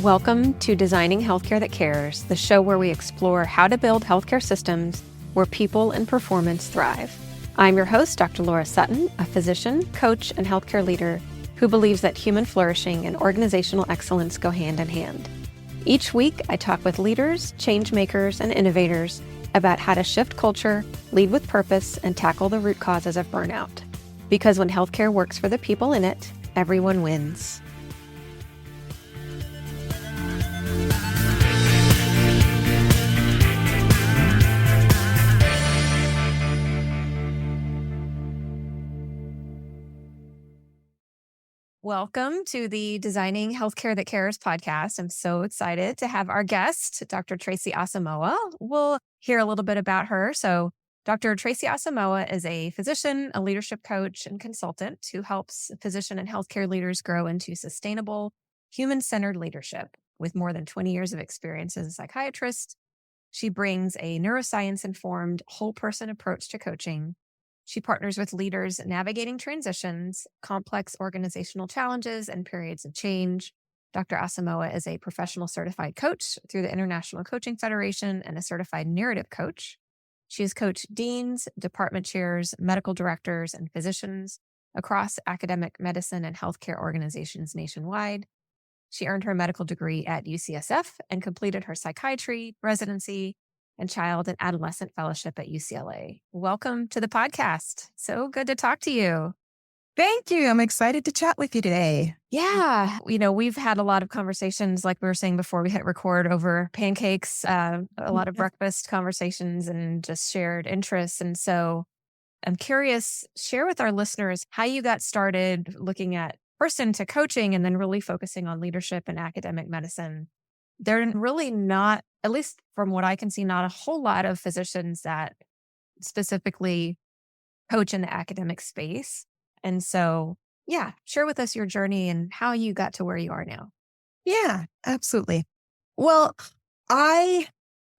Welcome to Designing Healthcare That Cares, the show where we explore how to build healthcare systems where people and performance thrive. I'm your host, Dr. Laura Suttin, a physician, coach, and healthcare leader who believes that human flourishing and organizational excellence go hand in hand. Each week, I talk with leaders, change makers, and innovators about how to shift culture, lead with purpose, and tackle the root causes of burnout. Because when healthcare works for the people in it, everyone wins. Welcome to the Designing Healthcare That Cares podcast. I'm so excited to have our guest, Dr. Tracy Asamoah. We'll hear a little bit about her. So Dr. Tracy Asamoah is a physician, a leadership coach, and consultant who helps physician and healthcare leaders grow into sustainable, human-centered leadership. With more than 20 years of experience as a psychiatrist, she brings a neuroscience-informed, whole-person approach to coaching. She partners with leaders navigating transitions, complex organizational challenges, and periods of change. Dr. Asamoah is a professional certified coach through the International Coaching Federation and a certified narrative coach. She has coached deans, department chairs, medical directors, and physicians across academic medicine and healthcare organizations nationwide. She earned her medical degree at UCSF and completed her psychiatry residency and child and adolescent fellowship at UCLA. Welcome to the podcast. So good to talk to you. Thank you. I'm excited to chat with you today. Yeah. We've had a lot of conversations, like we were saying before we hit record, over pancakes, a lot of breakfast conversations and just shared interests. And so I'm curious, share with our listeners how you got started looking at first into coaching and then really focusing on leadership and academic medicine. They're really not, at least from what I can see, not a whole lot of physicians that specifically coach in the academic space. And so, share with us your journey and how you got to where you are now. Yeah, absolutely. Well, I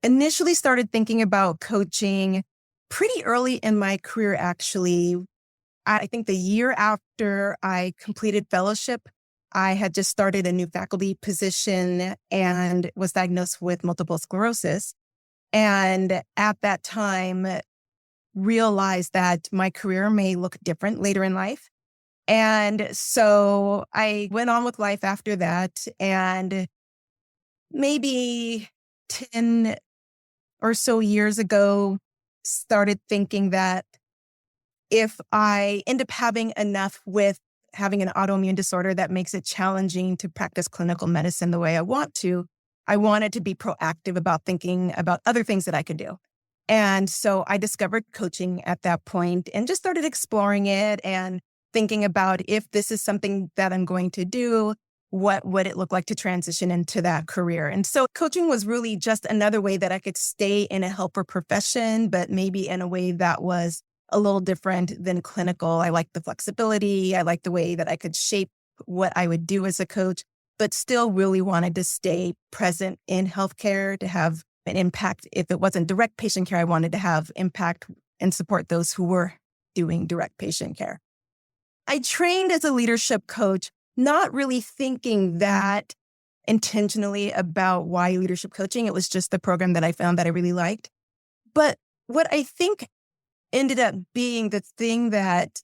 initially started thinking about coaching pretty early in my career, actually. I think the year after I completed fellowship, I had just started a new faculty position and was diagnosed with multiple sclerosis. And at that time, realized that my career may look different later in life. And so I went on with life after that. And maybe 10 or so years ago, started thinking that if I end up having enough with having an autoimmune disorder that makes it challenging to practice clinical medicine the way I want to, I wanted to be proactive about thinking about other things that I could do. And so I discovered coaching at that point and just started exploring it and thinking about if this is something that I'm going to do, what would it look like to transition into that career? And so coaching was really just another way that I could stay in a helper profession, but maybe in a way that was a little different than clinical. I liked the flexibility. I liked the way that I could shape what I would do as a coach, but still really wanted to stay present in healthcare to have an impact. If it wasn't direct patient care, I wanted to have impact and support those who were doing direct patient care. I trained as a leadership coach, not really thinking that intentionally about why leadership coaching. It was just the program that I found that I really liked. But what I think ended up being the thing that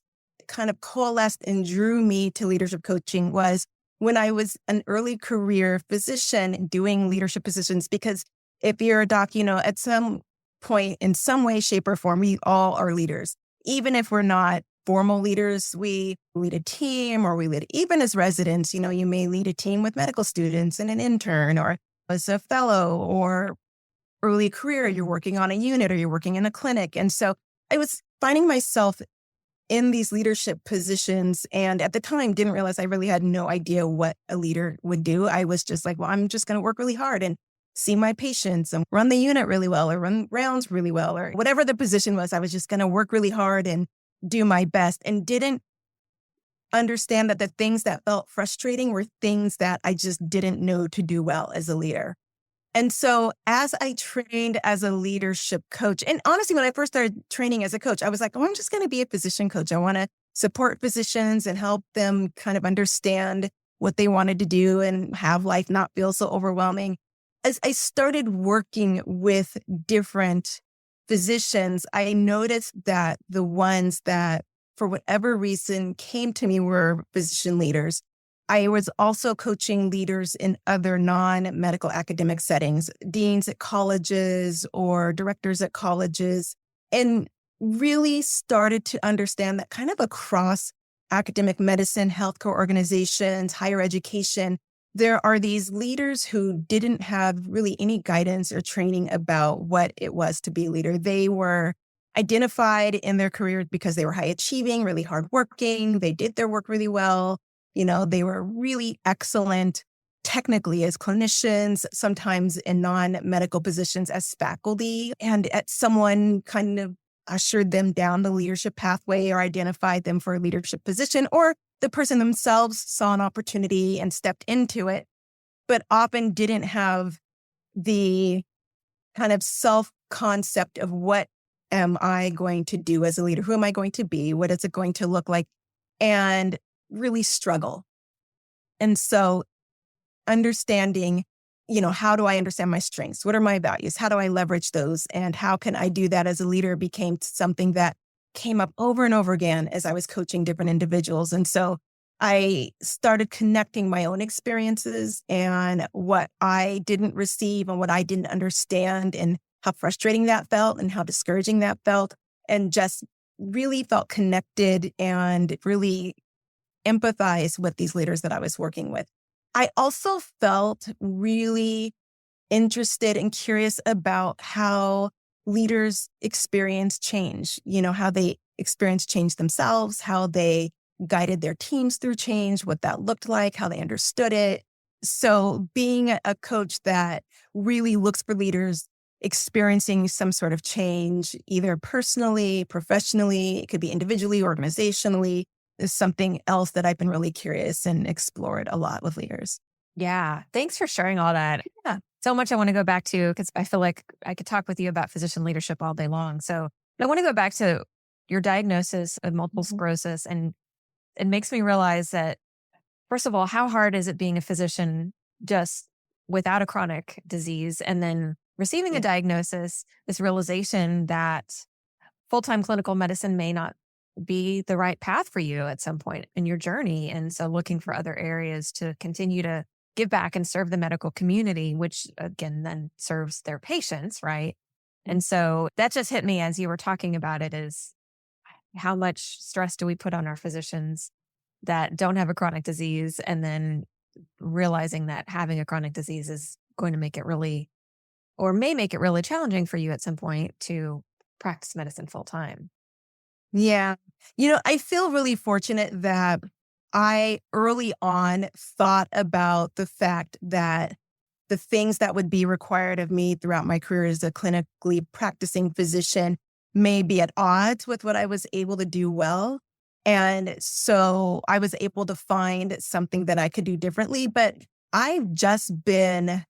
kind of coalesced and drew me to leadership coaching was when I was an early career physician doing leadership positions. Because if you're a doc, at some point, in some way, shape, or form, we all are leaders. Even if we're not formal leaders, we lead a team, or we lead, even as residents, you may lead a team with medical students and an intern, or as a fellow, or early career, you're working on a unit or you're working in a clinic. And so I was finding myself in these leadership positions, and at the time didn't realize I really had no idea what a leader would do. I was just like, well, I'm just going to work really hard and see my patients and run the unit really well, or run rounds really well, or whatever the position was. I was just going to work really hard and do my best, and didn't understand that the things that felt frustrating were things that I just didn't know to do well as a leader. And so as I trained as a leadership coach, and honestly, when I first started training as a coach, I was like, oh, I'm just going to be a physician coach. I want to support physicians and help them kind of understand what they wanted to do and have life not feel so overwhelming. As I started working with different physicians, I noticed that the ones that, for whatever reason, came to me were physician leaders. I was also coaching leaders in other non-medical academic settings, deans at colleges or directors at colleges, and really started to understand that kind of across academic medicine, healthcare organizations, higher education, there are these leaders who didn't have really any guidance or training about what it was to be a leader. They were identified in their careers because they were high achieving, really hardworking. They did their work really well. They were really excellent technically as clinicians, sometimes in non-medical positions as faculty, and at someone kind of ushered them down the leadership pathway or identified them for a leadership position, or the person themselves saw an opportunity and stepped into it, but often didn't have the kind of self-concept of what am I going to do as a leader? Who am I going to be? What is it going to look like? And really struggle. And so understanding, how do I understand my strengths? What are my values? How do I leverage those? And how can I do that as a leader became something that came up over and over again as I was coaching different individuals. And so I started connecting my own experiences and what I didn't receive and what I didn't understand and how frustrating that felt and how discouraging that felt, and just really felt connected and really empathized with these leaders that I was working with. I also felt really interested and curious about how leaders experience change, how they experience change themselves, how they guided their teams through change, what that looked like, how they understood it. So being a coach that really looks for leaders experiencing some sort of change, either personally, professionally, it could be individually, organizationally, is something else that I've been really curious and explored a lot with leaders. Yeah. Thanks for sharing all that. Yeah. So much I want to go back to because I feel like I could talk with you about physician leadership all day long. So I want to go back to your diagnosis of multiple Mhm. sclerosis. And it makes me realize that, first of all, how hard is it being a physician just without a chronic disease? And then receiving a Yeah. diagnosis, this realization that full-time clinical medicine may not be the right path for you at some point in your journey. And so looking for other areas to continue to give back and serve the medical community, which again then serves their patients, right? And so that just hit me as you were talking about it, is how much stress do we put on our physicians that don't have a chronic disease, and then realizing that having a chronic disease is going to make it really, or may make it really challenging for you at some point to practice medicine full time. Yeah. I feel really fortunate that I early on thought about the fact that the things that would be required of me throughout my career as a clinically practicing physician may be at odds with what I was able to do well. And so I was able to find something that I could do differently. But I've just been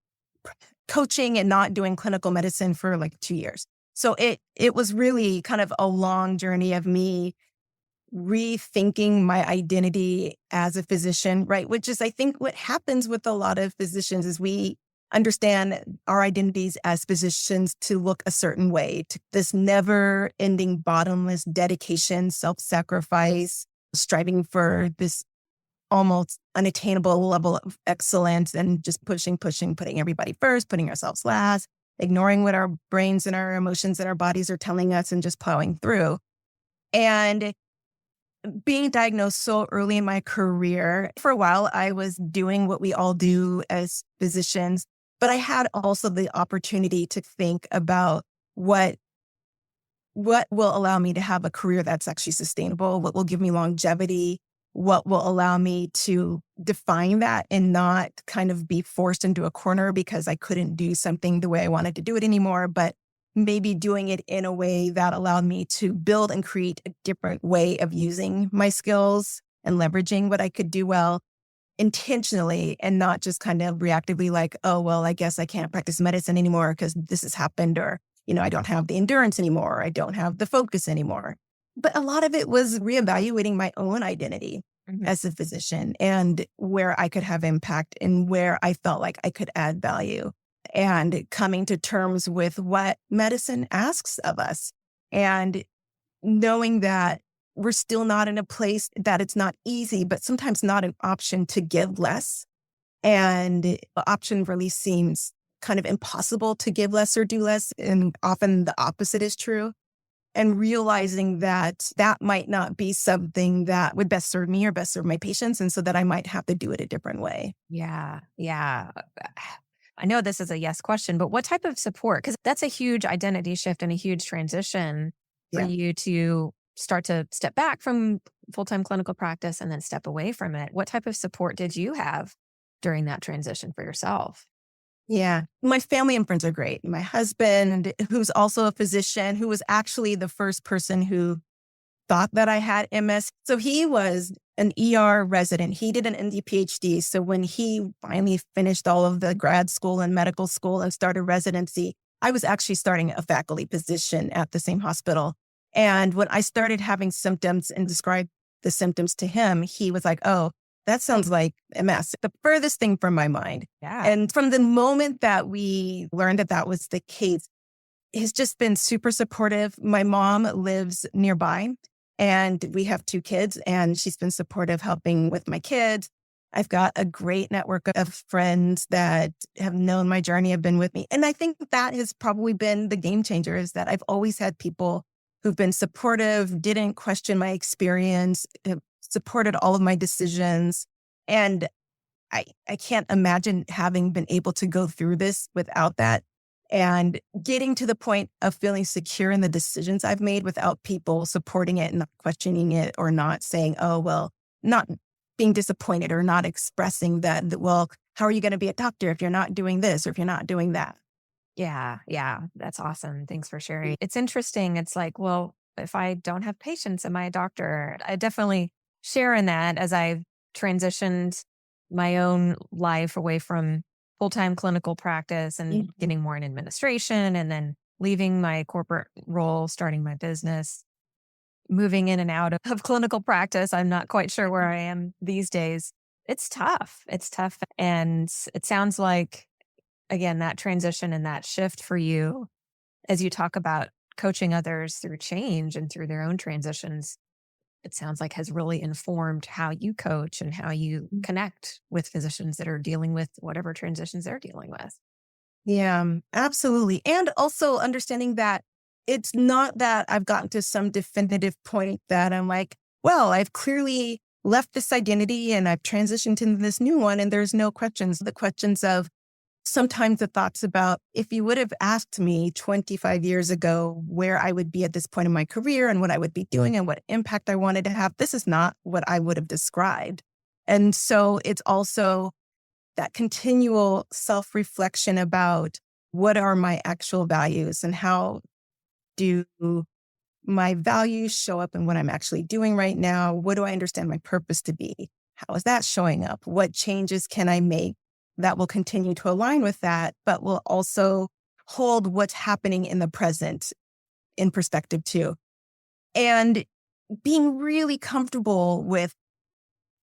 coaching and not doing clinical medicine for like 2 years. So it was really kind of a long journey of me rethinking my identity as a physician, right? Which is, I think, what happens with a lot of physicians is we understand our identities as physicians to look a certain way, to this never ending, bottomless dedication, self-sacrifice, striving for this almost unattainable level of excellence and just pushing, pushing, putting everybody first, putting ourselves last, ignoring what our brains and our emotions and our bodies are telling us and just plowing through. And being diagnosed so early in my career, for a while, I was doing what we all do as physicians, but I had also the opportunity to think about what will allow me to have a career that's actually sustainable, what will give me longevity, what will allow me to define that and not kind of be forced into a corner because I couldn't do something the way I wanted to do it anymore, but maybe doing it in a way that allowed me to build and create a different way of using my skills and leveraging what I could do well intentionally and not just kind of reactively like, oh, well, I guess I can't practice medicine anymore because this has happened, or, I don't have the endurance anymore. I don't have the focus anymore. But a lot of it was reevaluating my own identity. Mhm. as a physician and where I could have impact and where I felt like I could add value and coming to terms with what medicine asks of us and knowing that we're still not in a place that it's not easy, but sometimes not an option to give less. And the option really seems kind of impossible to give less or do less. And often the opposite is true. And realizing that that might not be something that would best serve me or best serve my patients. And so that I might have to do it a different way. Yeah. Yeah. I know this is a yes question, but what type of support? Because that's a huge identity shift and a huge transition for Yeah. you to start to step back from full time clinical practice and then step away from it. What type of support did you have during that transition for yourself? Yeah. My family and friends are great. My husband, who's also a physician, who was actually the first person who thought that I had MS. So he was an ER resident. He did an ND PhD. So when he finally finished all of the grad school and medical school and started residency, I was actually starting a faculty position at the same hospital. And when I started having symptoms and described the symptoms to him, he was like, oh, that sounds like MS, the furthest thing from my mind. Yeah. And from the moment that we learned that that was the case, he's just been super supportive. My mom lives nearby and we have 2 kids and she's been supportive helping with my kids. I've got a great network of friends that have known my journey, have been with me. And I think that has probably been the game changer is that I've always had people who've been supportive, didn't question my experience, have supported all of my decisions. And I can't imagine having been able to go through this without that and getting to the point of feeling secure in the decisions I've made without people supporting it and not questioning it or not saying, oh, well, not being disappointed or not expressing that, well, how are you going to be a doctor if you're not doing this or if you're not doing that? Yeah. Yeah. That's awesome. Thanks for sharing. It's interesting. It's like, well, if I don't have patients, am I a doctor? I definitely share in that as I've transitioned my own life away from full time clinical practice and Mhm. getting more in administration and then leaving my corporate role, starting my business, moving in and out of clinical practice. I'm not quite sure where I am these days. It's tough. It's tough. And it sounds like, again, that transition and that shift for you as you talk about coaching others through change and through their own transitions, it sounds like has really informed how you coach and how you connect with physicians that are dealing with whatever transitions they're dealing with. Yeah, absolutely. And also understanding that it's not that I've gotten to some definitive point that I'm like, well, I've clearly left this identity and I've transitioned into this new one and there's no questions. The questions of sometimes the thoughts about if you would have asked me 25 years ago where I would be at this point in my career and what I would be doing and what impact I wanted to have, this is not what I would have described. And so it's also that continual self reflection about what are my actual values and how do my values show up in what I'm actually doing right now? What do I understand my purpose to be? How is that showing up? What changes can I make that will continue to align with that, but will also hold what's happening in the present in perspective too? And being really comfortable with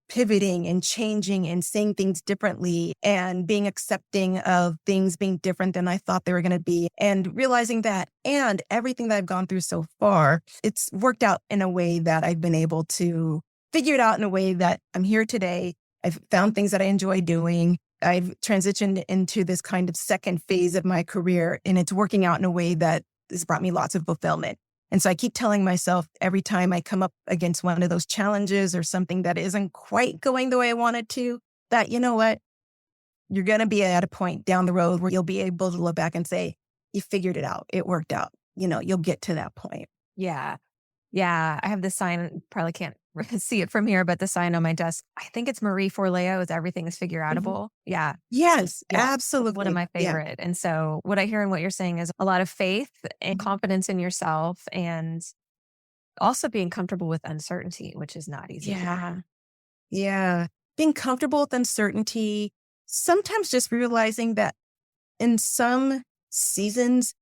pivoting and changing and saying things differently and being accepting of things being different than I thought they were going to be and realizing that and everything that I've gone through so far, it's worked out in a way that I've been able to figure it out in a way that I'm here today. I've found things that I enjoy doing. I've transitioned into this kind of second phase of my career and it's working out in a way that has brought me lots of fulfillment. And so I keep telling myself every time I come up against one of those challenges or something that isn't quite going the way I wanted to, that, you know what, you're going to be at a point down the road where you'll be able to look back and say, you figured it out. It worked out. You'll get to that point. Yeah. Yeah. I have this sign, probably can't see it from here, but the sign on my desk, I think it's Marie Forleo is everything is figure Mhm. outable. Yeah. Yes, Yeah. One of absolutely. my Yeah. favorite. And so what I hear in what you're saying is a lot of faith and Mhm. confidence in yourself and also being comfortable with uncertainty, which is not easy to do. Yeah. Yeah. Being comfortable with uncertainty, sometimes just realizing that in some seasons,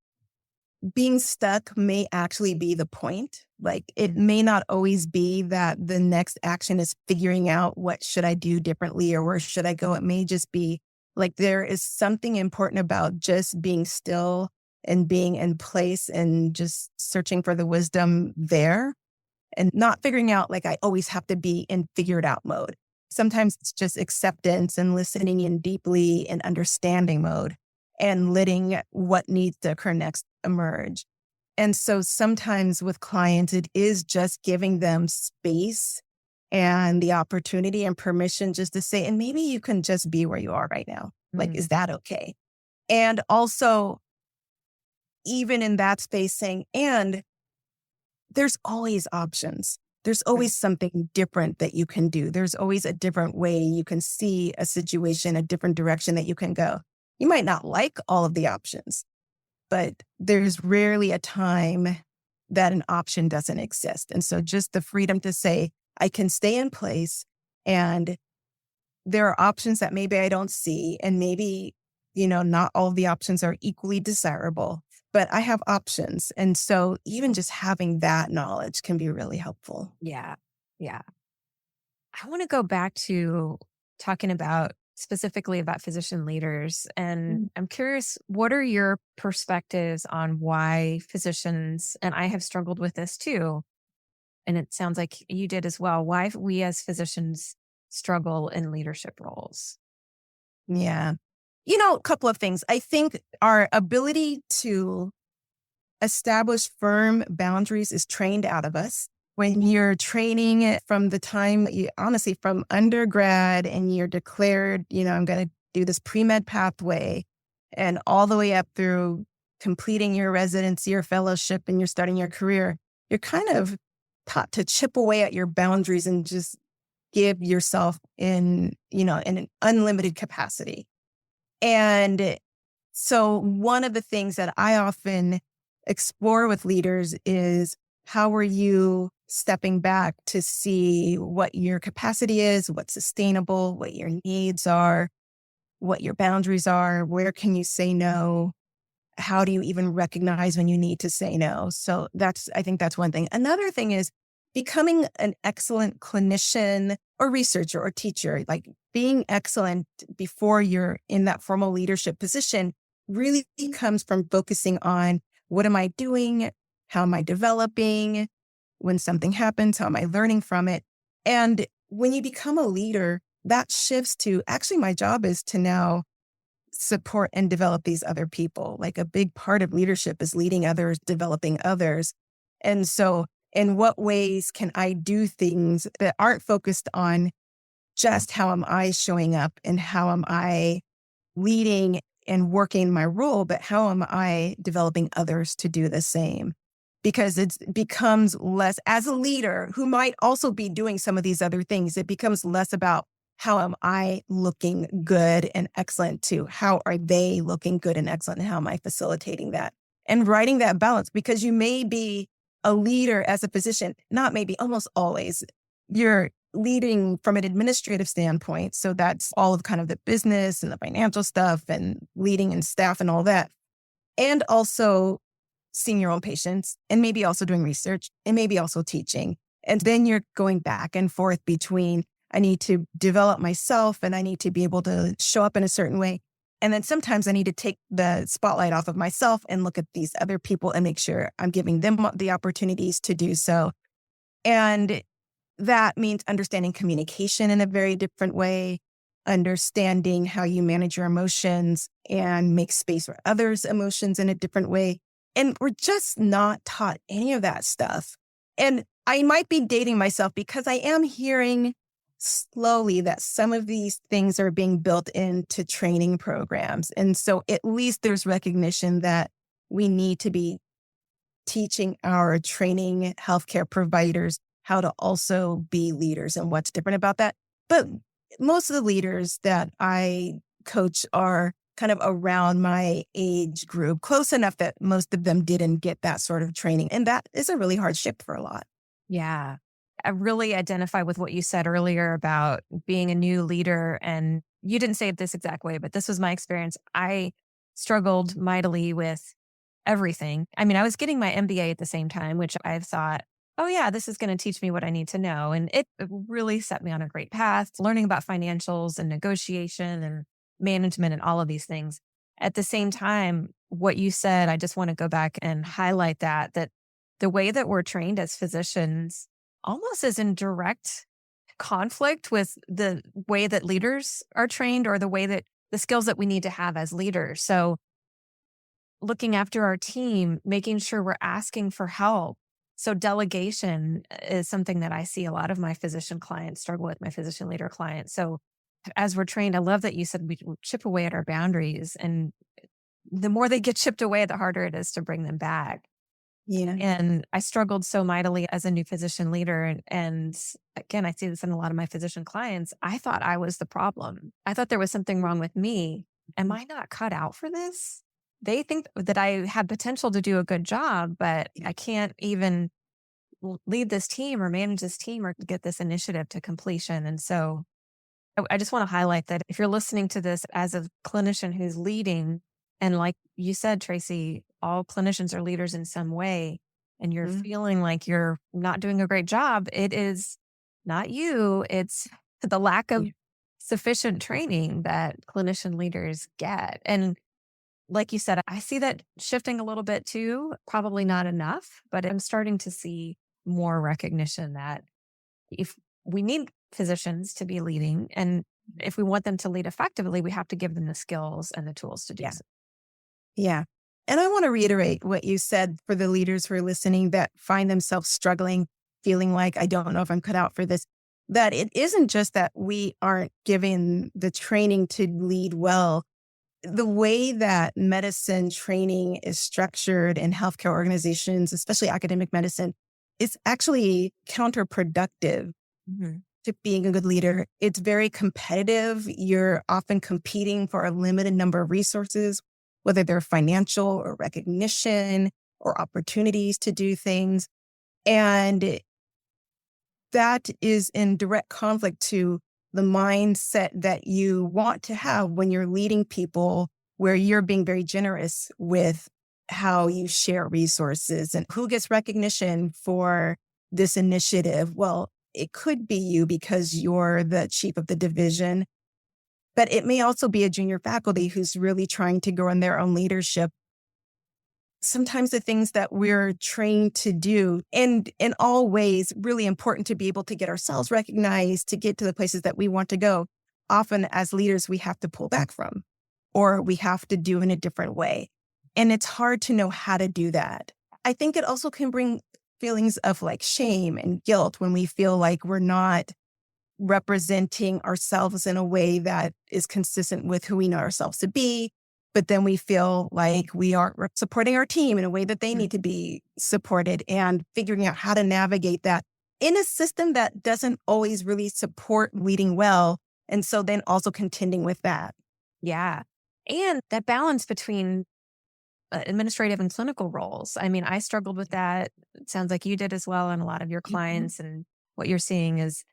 being stuck may actually be the point. Like it may not always be that the next action is figuring out what should I do differently or where should I go. It may just be like there is something important about just being still and being in place and just searching for the wisdom there and not figuring out like I always have to be in figured out mode. Sometimes it's just acceptance and listening in deeply in understanding mode and letting what needs to occur next emerge. And so sometimes with clients, it is just giving them space and the opportunity and permission just to say, and maybe you can just be where you are right now. Like, Mm. is that okay? And also, even in that space, saying, and there's always options. There's Right. always something different that you can do. There's always a different way you can see a situation, a different direction that you can go. You might not like all of the options, but there's rarely a time that an option doesn't exist. And so just the freedom to say, I can stay in place and there are options that maybe I don't see. And maybe, not all of the options are equally desirable, but I have options. And so even just having that knowledge can be really helpful. Yeah. Yeah. I want to go back to talking about specifically about physician leaders. And Mm. I'm curious, what are your perspectives on why physicians, and I have struggled with this too, and it sounds like you did as well, why we as physicians struggle in leadership roles? Yeah. A couple of things. I think our ability to establish firm boundaries is trained out of us. When you're training it from the time you, honestly, from undergrad and you're declared, I'm going to do this pre-med pathway and all the way up through completing your residency or fellowship and you're starting your career, you're kind of taught to chip away at your boundaries and just give yourself in an unlimited capacity. And so one of the things that I often explore with leaders is how are you stepping back to see what your capacity is, what's sustainable, what your needs are, what your boundaries are, where can you say no? How do you even recognize when you need to say no? So I think that's one thing. Another thing is becoming an excellent clinician or researcher or teacher, like being excellent before you're in that formal leadership position really comes from focusing on what am I doing? How am I developing? When something happens, how am I learning from it? And when you become a leader, that shifts to actually my job is to now support and develop these other people. Like a big part of leadership is leading others, developing others. And so, in what ways can I do things that aren't focused on just how am I showing up and how am I leading and working my role, but how am I developing others to do the same? Because it becomes less, as a leader who might also be doing some of these other things, it becomes less about how am I looking good and excellent to how are they looking good and excellent and how am I facilitating that? And writing that balance because you may be a leader as a physician, not maybe, almost always. You're leading from an administrative standpoint. So that's all of kind of the business and the financial stuff and leading and staff and all that. And also seeing your own patients and maybe also doing research and maybe also teaching. And then you're going back and forth between I need to develop myself and I need to be able to show up in a certain way. And then sometimes I need to take the spotlight off of myself and look at these other people and make sure I'm giving them the opportunities to do so. And that means understanding communication in a very different way, understanding how you manage your emotions and make space for others' emotions in a different way. And we're just not taught any of that stuff. And I might be dating myself because I am hearing slowly that some of these things are being built into training programs. And so at least there's recognition that we need to be teaching our training healthcare providers how to also be leaders and what's different about that. But most of the leaders that I coach are kind of around my age group, close enough that most of them didn't get that sort of training. And that is a really hard shift for a lot. Yeah. I really identify with what you said earlier about being a new leader. And you didn't say it this exact way, but this was my experience. I struggled mightily with everything. I mean, I was getting my MBA at the same time, which I thought, oh, yeah, this is going to teach me what I need to know. And it really set me on a great path, learning about financials and negotiation and management and all of these things. At the same time, what you said, I just want to go back and highlight that the way that we're trained as physicians almost is in direct conflict with the way that leaders are trained or the way that the skills that we need to have as leaders. So looking after our team, making sure we're asking for help. So delegation is something that I see a lot of my physician clients struggle with, my physician leader clients. So as we're trained, I love that you said we chip away at our boundaries. And the more they get chipped away, the harder it is to bring them back. Yeah. And I struggled so mightily as a new physician leader. And again, I see this in a lot of my physician clients. I thought I was the problem. I thought there was something wrong with me. Am I not cut out for this? They think that I have potential to do a good job, but I can't even lead this team or manage this team or get this initiative to completion. And so I just want to highlight that if you're listening to this as a clinician who's leading, and like you said, Tracy, all clinicians are leaders in some way, and you're Mhm. feeling like you're not doing a great job, it is not you, it's the lack of Yeah. sufficient training that clinician leaders get. And like you said, I see that shifting a little bit too, probably not enough, but I'm starting to see more recognition that if we need physicians to be leading, and if we want them to lead effectively, we have to give them the skills and the tools to do Yeah. so. Yeah. And I want to reiterate what you said for the leaders who are listening that find themselves struggling, feeling like, I don't know if I'm cut out for this, that it isn't just that we aren't given the training to lead well. The way that medicine training is structured in healthcare organizations, especially academic medicine, is actually counterproductive Mhm. to being a good leader. It's very competitive. You're often competing for a limited number of resources, whether they're financial or recognition or opportunities to do things. And that is in direct conflict to the mindset that you want to have when you're leading people, where you're being very generous with how you share resources and who gets recognition for this initiative. Well, it could be you because you're the chief of the division, but it may also be a junior faculty who's really trying to grow in their own leadership. Sometimes the things that we're trained to do, and in all ways, really important to be able to get ourselves recognized, to get to the places that we want to go. Often as leaders, we have to pull back from, or we have to do in a different way. And it's hard to know how to do that. I think it also can bring feelings of like shame and guilt when we feel like we're not representing ourselves in a way that is consistent with who we know ourselves to be. But then we feel like we aren't supporting our team in a way that they Mm. need to be supported, and figuring out how to navigate that in a system that doesn't always really support leading well. And so then also contending with that. Yeah. And that balance between administrative and clinical roles. I mean, I struggled with that. It sounds like you did as well, and a lot of your Mhm. clients. And what you're seeing is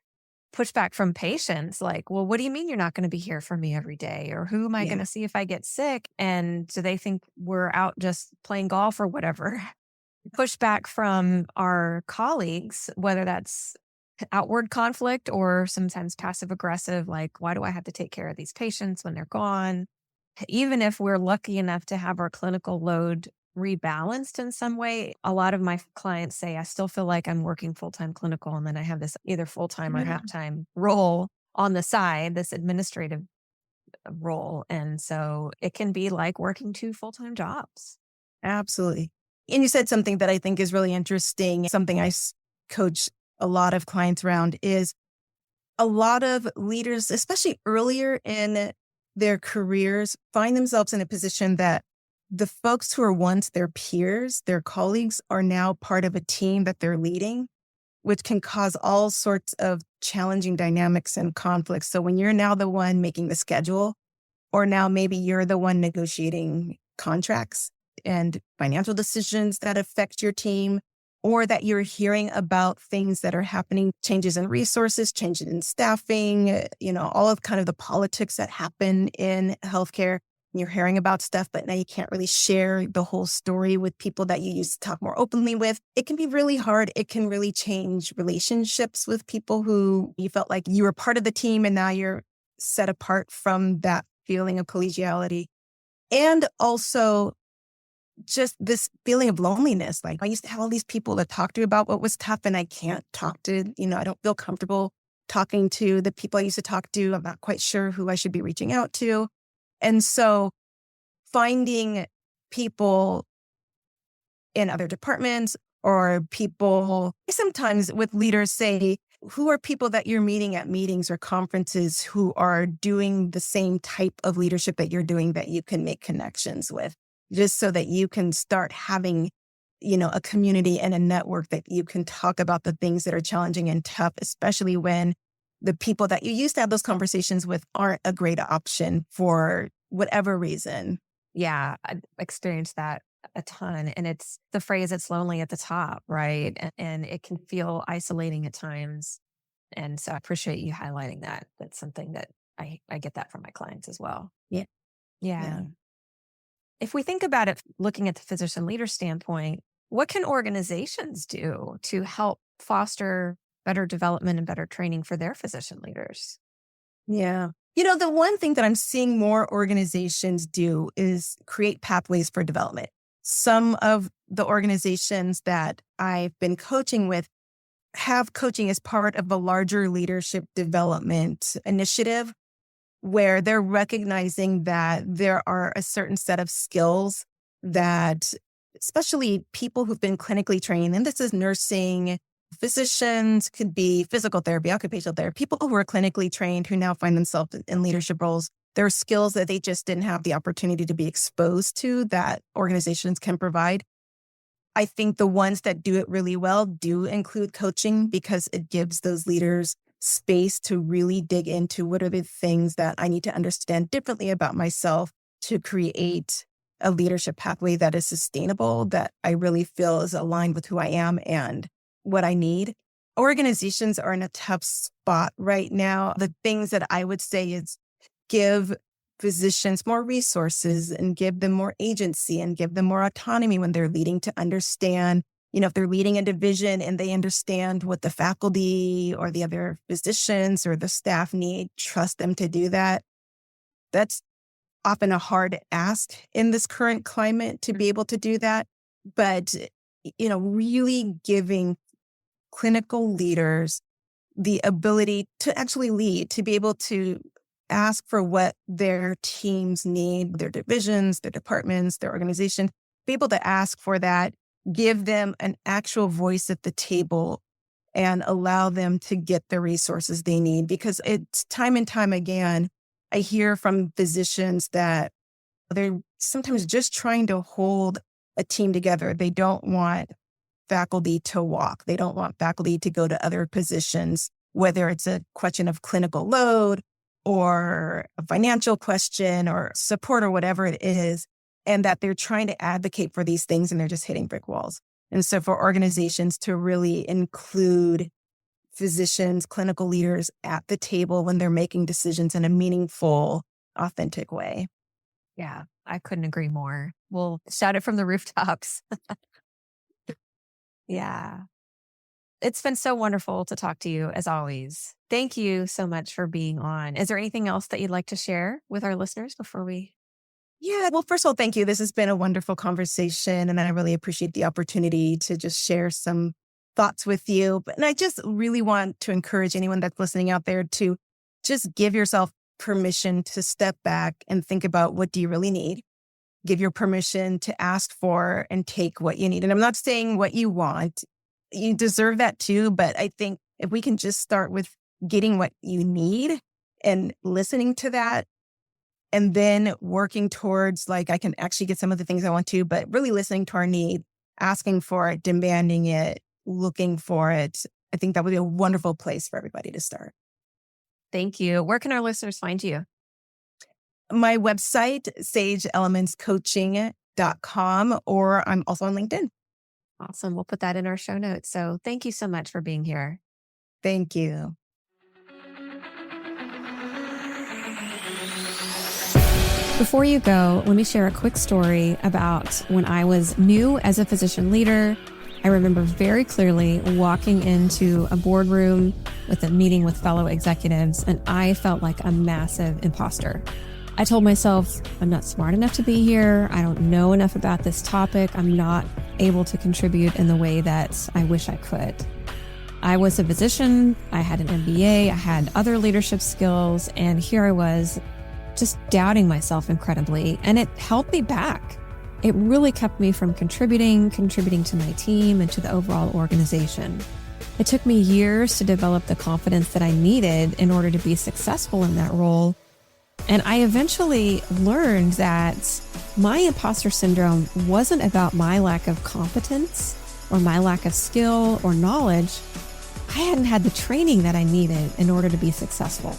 pushback from patients like, well, what do you mean you're not going to be here for me every day? Or who am I going Yeah. to see if I get sick? And do they think we're out just playing golf or whatever? Pushback from our colleagues, whether that's outward conflict or sometimes passive aggressive, like, why do I have to take care of these patients when they're gone? Even if we're lucky enough to have our clinical load rebalanced in some way, a lot of my clients say, I still feel like I'm working full time clinical. And then I have this either full time or Yeah. half time role on the side, this administrative role. And so it can be like working two full time jobs. Absolutely. And you said something that I think is really interesting. Something coach a lot of clients around is a lot of leaders, especially earlier in their careers, find themselves in a position that the folks who are once their peers, their colleagues, are now part of a team that they're leading, which can cause all sorts of challenging dynamics and conflicts. So when you're now the one making the schedule, or now maybe you're the one negotiating contracts and financial decisions that affect your team, or that you're hearing about things that are happening, changes in resources, changes in staffing, all of kind of the politics that happen in healthcare. You're hearing about stuff, but now you can't really share the whole story with people that you used to talk more openly with. It can be really hard. It can really change relationships with people who you felt like you were part of the team and now you're set apart from that feeling of collegiality. And also just this feeling of loneliness. Like I used to have all these people to talk to about what was tough and I can't talk to, I don't feel comfortable talking to the people I used to talk to. I'm not quite sure who I should be reaching out to. And so finding people in other departments or people sometimes with leaders say, who are people that you're meeting at meetings or conferences who are doing the same type of leadership that you're doing that you can make connections with, just so that you can start having, a community and a network that you can talk about the things that are challenging and tough, especially when the people that you used to have those conversations with aren't a great option for whatever reason. Yeah, I experienced that a ton. And it's the phrase, it's lonely at the top, right? And it can feel isolating at times. And so I appreciate you highlighting that. That's something that I get that from my clients as well. Yeah. Yeah. Yeah. If we think about it, looking at the physician leader standpoint, what can organizations do to help foster better development and better training for their physician leaders? Yeah. The one thing that I'm seeing more organizations do is create pathways for development. Some of the organizations that I've been coaching with have coaching as part of a larger leadership development initiative where they're recognizing that there are a certain set of skills that, especially people who've been clinically trained, and this is nursing, physicians, could be physical therapy, occupational therapy, people who are clinically trained who now find themselves in leadership roles. There are skills that they just didn't have the opportunity to be exposed to that organizations can provide. I think the ones that do it really well do include coaching because it gives those leaders space to really dig into what are the things that I need to understand differently about myself to create a leadership pathway that is sustainable, that I really feel is aligned with who I am and what I need. Organizations are in a tough spot right now. The things that I would say is give physicians more resources and give them more agency and give them more autonomy when they're leading, to understand, if they're leading a division and they understand what the faculty or the other physicians or the staff need, trust them to do that. That's often a hard ask in this current climate to be able to do that. But, really giving clinical leaders the ability to actually lead, to be able to ask for what their teams need, their divisions, their departments, their organization, be able to ask for that, give them an actual voice at the table and allow them to get the resources they need. Because it's time and time again, I hear from physicians that they're sometimes just trying to hold a team together. They don't want faculty to walk. They don't want faculty to go to other positions, whether it's a question of clinical load or a financial question or support or whatever it is, and that they're trying to advocate for these things and they're just hitting brick walls. And so for organizations to really include physicians, clinical leaders at the table when they're making decisions in a meaningful, authentic way. Yeah, I couldn't agree more. We'll shout it from the rooftops. Yeah. It's been so wonderful to talk to you as always. Thank you so much for being on. Is there anything else that you'd like to share with our listeners before we? Yeah, well, first of all, thank you. This has been a wonderful conversation, and I really appreciate the opportunity to just share some thoughts with you. And I just really want to encourage anyone that's listening out there to just give yourself permission to step back and think about, what do you really need? Give your permission to ask for and take what you need. And I'm not saying what you want. You deserve that too. But I think if we can just start with getting what you need and listening to that, and then working towards, like, I can actually get some of the things I want to, but really listening to our need, asking for it, demanding it, looking for it. I think that would be a wonderful place for everybody to start. Thank you. Where can our listeners find you? My website, sageelementscoaching.com, or I'm also on LinkedIn. Awesome. We'll put that in our show notes. So thank you so much for being here. Thank you. Before you go, let me share a quick story about when I was new as a physician leader. I remember very clearly walking into a boardroom with a meeting with fellow executives, and I felt like a massive imposter. I told myself, I'm not smart enough to be here. I don't know enough about this topic. I'm not able to contribute in the way that I wish I could. I was a physician. I had an MBA. I had other leadership skills. And here I was just doubting myself incredibly. And it held me back. It really kept me from contributing to my team and to the overall organization. It took me years to develop the confidence that I needed in order to be successful in that role. And I eventually learned that my imposter syndrome wasn't about my lack of competence or my lack of skill or knowledge. I hadn't had the training that I needed in order to be successful.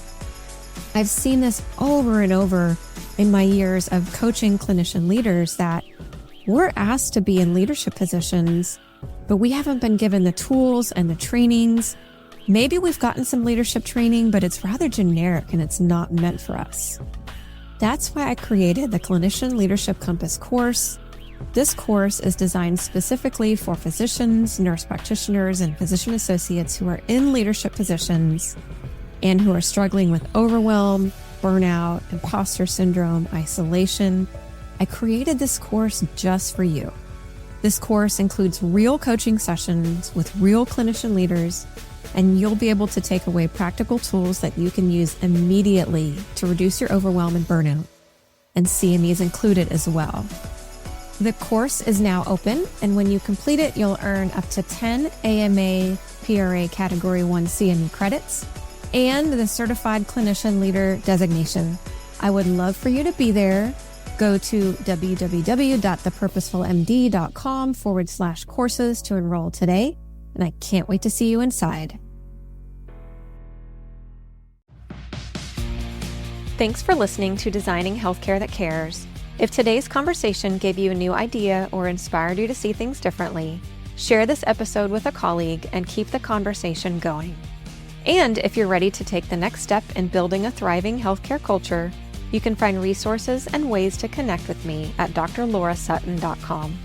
I've seen this over and over in my years of coaching clinician leaders that we're asked to be in leadership positions, but we haven't been given the tools and the trainings. Maybe we've gotten some leadership training, but it's rather generic and it's not meant for us. That's why I created the Clinician Leadership Compass course. This course is designed specifically for physicians, nurse practitioners, and physician associates who are in leadership positions and who are struggling with overwhelm, burnout, imposter syndrome, isolation. I created this course just for you. This course includes real coaching sessions with real clinician leaders, and you'll be able to take away practical tools that you can use immediately to reduce your overwhelm and burnout. And CME is included as well. The course is now open, and when you complete it, you'll earn up to 10 AMA PRA Category 1 CME credits and the Certified Clinician Leader designation. I would love for you to be there. Go to www.thepurposefulmd.com/courses to enroll today, and I can't wait to see you inside. Thanks for listening to Designing Healthcare That Cares. If today's conversation gave you a new idea or inspired you to see things differently, share this episode with a colleague and keep the conversation going. And if you're ready to take the next step in building a thriving healthcare culture, you can find resources and ways to connect with me at drlaurasuttin.com.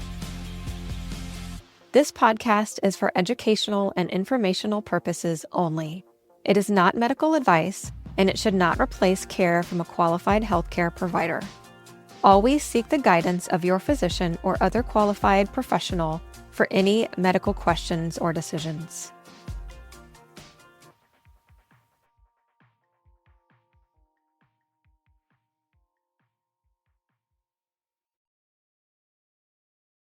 This podcast is for educational and informational purposes only. It is not medical advice, and it should not replace care from a qualified healthcare provider. Always seek the guidance of your physician or other qualified professional for any medical questions or decisions.